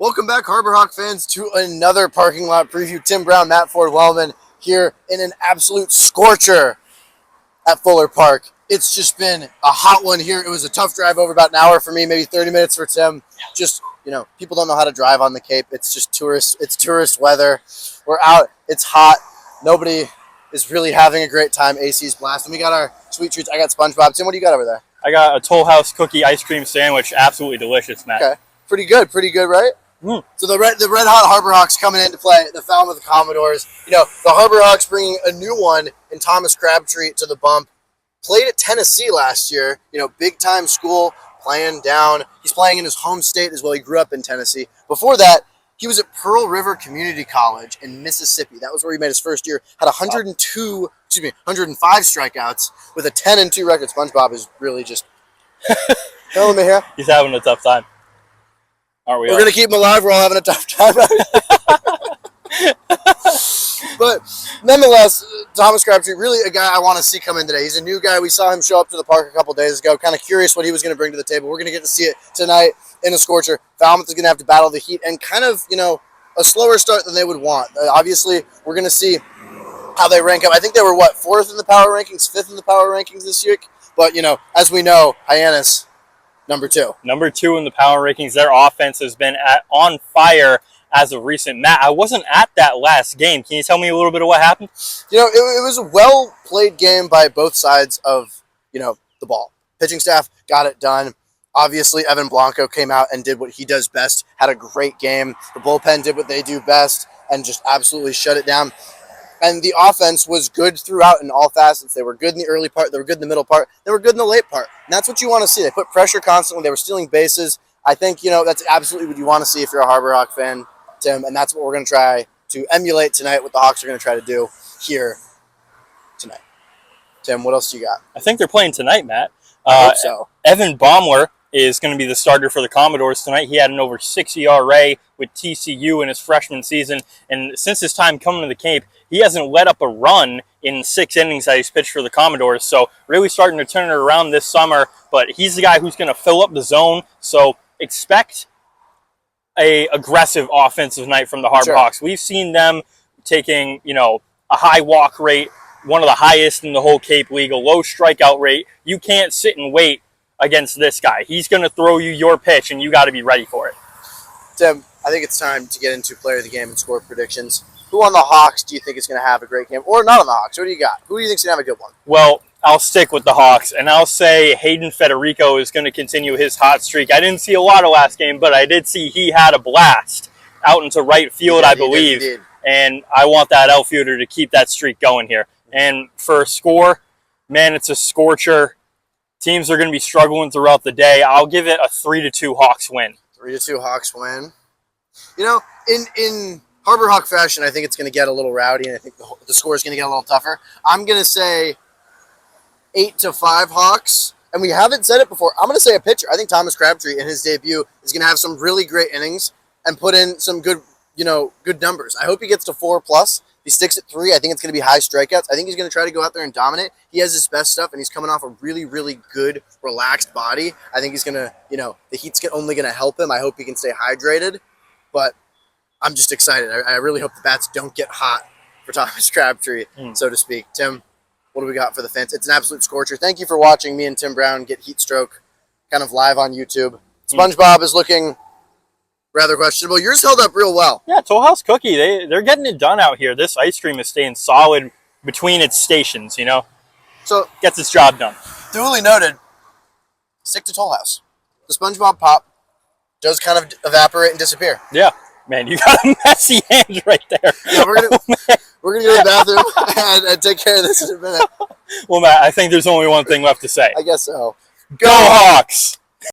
Welcome back, Harbor Hawk fans, to another parking lot preview. Tim Brown, Matt Ford-Wellman here in an absolute scorcher at Fuller Park. It's just been a hot one here. It was a tough drive over, about an hour for me, maybe 30 minutes for Tim. Just, people don't know how to drive on the Cape. It's just tourist weather. We're out. It's hot. Nobody is really having a great time. AC's blasting. We got our sweet treats. I got SpongeBob. Tim, what do you got over there? I got a Toll House cookie ice cream sandwich. Absolutely delicious, Matt. Okay. Pretty good, right? So the red hot Harbor Hawks coming in to play the Falmouth Commodores. The Harbor Hawks bringing a new one in Thomas Crabtree to the bump. Played at Tennessee last year. Big time school, playing down. He's playing in his home state as well. He grew up in Tennessee. Before that, he was at Pearl River Community College in Mississippi. That was where he made his first year. Had 105 strikeouts with a 10-2 record. SpongeBob is really just telling me here. He's having a tough time. Aren't we? We're going to keep him alive. We're all having a tough time. But nonetheless, Thomas Crabtree, really a guy I want to see come in today. He's a new guy. We saw him show up to the park a couple days ago. Kind of curious what he was going to bring to the table. We're going to get to see it tonight in a scorcher. Falmouth is going to have to battle the heat and kind of, a slower start than they would want. Obviously, we're going to see how they rank up. I think they were, fourth in the power rankings, fifth in the power rankings this year. But, as we know, Hyannis, number 2. Number 2 in the power rankings. Their offense has been on fire as of recent. Matt, I wasn't at that last game. Can you tell me a little bit of what happened? It was a well-played game by both sides of, the ball. Pitching staff got it done. Obviously, Evan Blanco came out and did what he does best, had a great game. The bullpen did what they do best and just absolutely shut it down. And the offense was good throughout in all facets. They were good in the early part. They were good in the middle part. They were good in the late part. And that's what you want to see. They put pressure constantly. They were stealing bases. I think, that's absolutely what you want to see if you're a Harbor Hawk fan, Tim. And that's what we're going to try to emulate tonight, what the Hawks are going to try to do here tonight. Tim, what else do you got? I think they're playing tonight, Matt. I hope so. Evan Baumler is going to be the starter for the Commodores tonight. He had an over 6 ERA with TCU in his freshman season. And since his time coming to the Cape, he hasn't let up a run in 6 innings that he's pitched for the Commodores. So really starting to turn it around this summer. But he's the guy who's going to fill up the zone. So expect a aggressive offensive night from the Harbor Hawks. We've seen them taking, a high walk rate, one of the highest in the whole Cape League, a low strikeout rate. You can't sit and wait against this guy. He's going to throw you your pitch, and you got to be ready for it. Tim, I think it's time to get into player of the game and score predictions. Who on the Hawks do you think is going to have a great game? Or not on the Hawks. What do you got? Who do you think is going to have a good one? Well, I'll stick with the Hawks, and I'll say Hayden Federico is going to continue his hot streak. I didn't see a lot of last game, but I did see he had a blast out into right field, I believe. He did. And I want that outfielder to keep that streak going here. And for a score, man, it's a scorcher. Teams are going to be struggling throughout the day. I'll give it a 3-2 Hawks win. 3-2 Hawks win. In Harbor Hawk fashion, I think it's going to get a little rowdy, and I think the score is going to get a little tougher. I'm going to say 8-5 Hawks, and we haven't said it before. I'm going to say a pitcher. I think Thomas Crabtree in his debut is going to have some really great innings and put in some good numbers. I hope he gets to 4+. If he sticks at 3, I think it's going to be high strikeouts. I think he's going to try to go out there and dominate. He has his best stuff, and he's coming off a really, really good, relaxed body. I think he's going to, the heat's only going to help him. I hope he can stay hydrated, but I'm just excited. I really hope the bats don't get hot for Thomas Crabtree, so to speak. Tim, what do we got for the fans? It's an absolute scorcher. Thank you for watching me and Tim Brown get heat stroke kind of live on YouTube. SpongeBob is looking rather questionable. Yours held up real well. Yeah, Toll House Cookie. They're getting it done out here. This ice cream is staying solid between its stations, So gets its job done. Duly noted. Stick to Toll House. The SpongeBob pop does kind of evaporate and disappear. Yeah. Man, you got a messy hand right there. Yeah, we're gonna go to the bathroom and take care of this in a minute. Well, Matt, I think there's only one thing left to say. I guess so. Go Hawks!